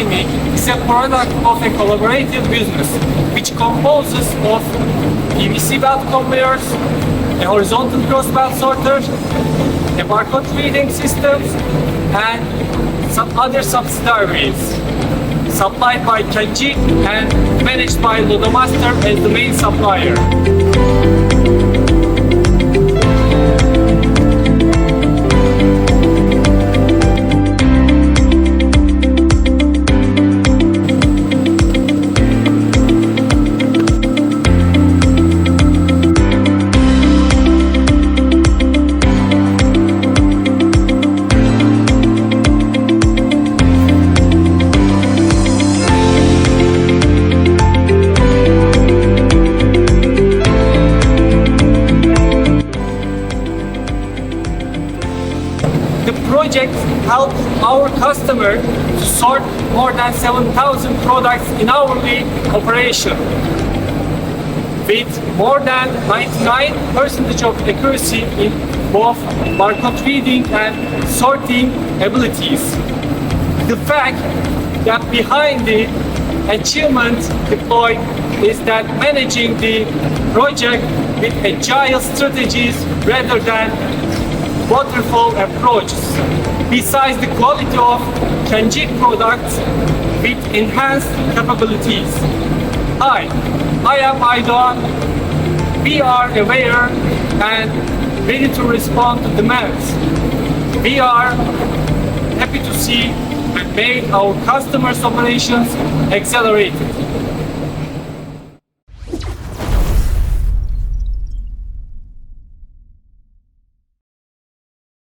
KENGIC is a product of a collaborative business which composes of PVC belt conveyors, a horizontal cross belt sorter, a barcode reading system, and some other subsidiaries supplied by KENGIC and managed by Lodomaster as the main supplier. The project helped our customer to sort more than 7,000 products in hourly operation with more than 99% of accuracy in both barcode reading and sorting abilities. The fact that behind the achievement deployed is that managing the project with agile strategies rather than waterfall approaches. Besides the quality of KENGIC products with enhanced capabilities. Hi, I am Aydoğan. We are aware and ready to respond to demands. We are happy to see and make our customers' operations accelerated.